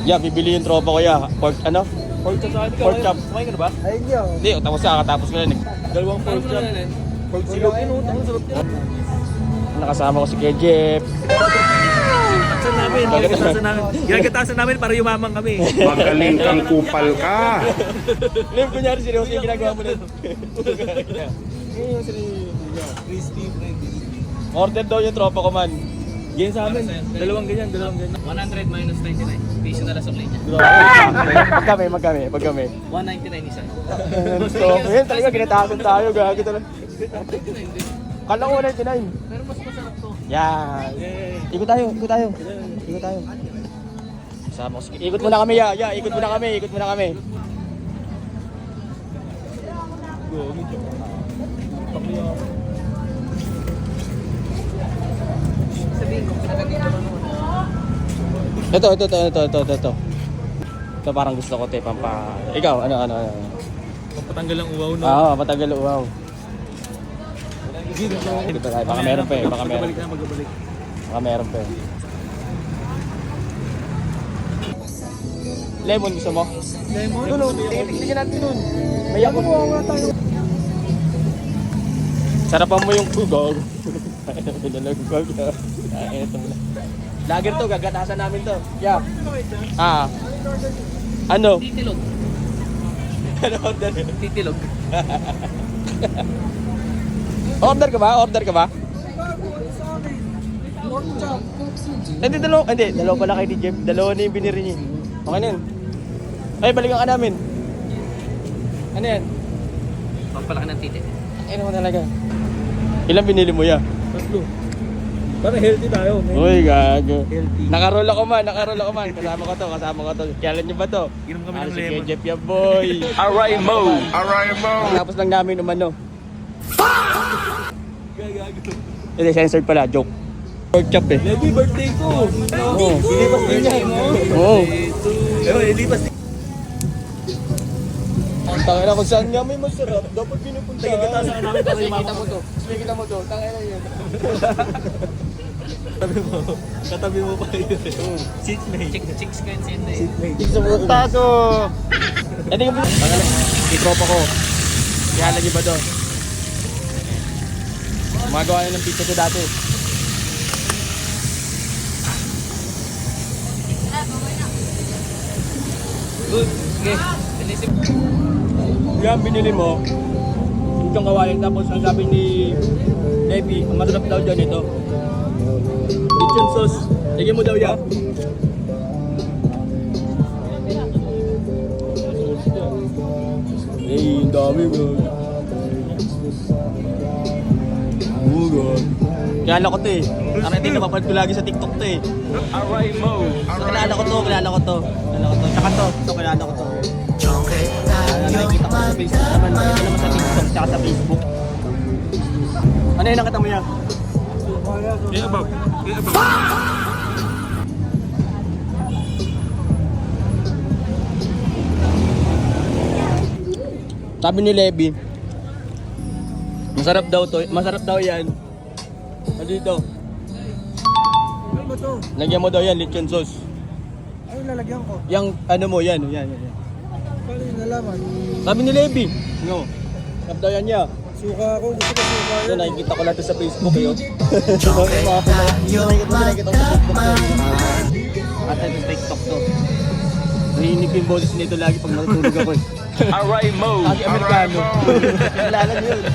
Yeah, bibili yung tropa ko ya. Pork ano? Pork chop sa akin. Pork chop. Kumain ka na ba? Ay, hindi ako. Hindi, tapos kakatapos ko lang. Dalawang pork chop. Pork silog yun, oh. Ang sarap yun. Nakasama ko si Kejep. Ginagatasan namin. Ginagatasan namin para yumaman kami. Magaling kang kupal ka. Liv, kunyari seryoso yung ginagawa mo na. Crispy friend. Order daw yung tropa ko man. Yan sa amin. Dalawang ganyan. 100 minus 99. Piso na lang sa plate niya. Magkami. 199 isa. Gusto ko yun, talaga ginatasan tayo. Gagi talaga. Kala ko 99. Pero mas masarap to. Yan. Ikot tayo. Sama ko. Ikot muna kami, ya. Ikot muna kami. Sabihin ko, pinagaganda mo naman. Ito. Ito parang gusto ko, te, pampa... Ikaw, ano? Patanggal ang uwaw, no? Oo, matagal uwaw. Baka meron pa eh, baka meron. Magabalik. Baka meron pa eh. Lemon gusto mo? Lemon? Doon, tingnan natin doon. May ako. Wala tayo. Sarapan mo yung tugog. Pinalagpag. Lager to, gagatasan namin to. Yeah. Ano? Titilog. Ano order? Titilog. Order ka ba? Hindi, dalawa pala kay DJ. Dalawa na yung biniri niya. Okay na yun. Ay, balikan ka namin. Ano yan? Pagpalaki ng titi. Ano mo talaga? Ilang binili mo ya? Tatlo. Para healthy tayo. Uy, gago. Healthy. Nakaroll ako man. Kasama ko to. Kailan nyo ba to? Inom kami ng Si lemon. Kejep ya boy. Aray mo. Tapos lang namin umano. Gagago. Hindi, censored pala. Joke. Pork chop eh. Lagi birthday ko. Oo. Ilipas din niya. Oo. Ilipas din. Ang tangina kung saan nga may masarap, dapat pinupunta. Nagagatasan ka namin para yumaman. Kita mo to. Tangina yun. Katabi mo pa yun. Seatmate. Chicks ko yun siya. Seatmate. Sa puta to. Ito yung itropa ko. Kaya lagi ba to? Gumagawa na ng pizza to dati. Good. Okay. Sinisip. Yan binili mo. Itong kawain tapos ang sabi ni Debbie, ang masarap daw dyan ito. Kitchen sauce. Lagyan mo daw yan. Eh, ang dami bro. Oh god. Kilala ko to eh. Ang hindi napapanood ko lagi sa TikTok to eh. Aray mo. So, kilala ko to. Tsaka to, kilala ko to. Nakikita ko sa Facebook naman. Ito naman sa TikTok, tsaka sa Facebook. Ano yung nakita mo yan? Above. Sabi ni Levi, masarap daw yan. Dito. Ano ba to? Lagyan mo daw yan, lechon sauce. Ay, lalagyan ko. Yang ano mo yan. Paano yung nalaman? Sabi ni Levi, no. Sarap daw yan niya. Suka ako. Gusto ko suka So, yun. nakikita ko lang to sa Facebook eh. Nakikita ko sa Facebook. At sa TikTok to. Nahihinig yung boses nito lagi pag natutulog ako eh. Aray mo. Kasi Amerikano. Kilala niyo yun.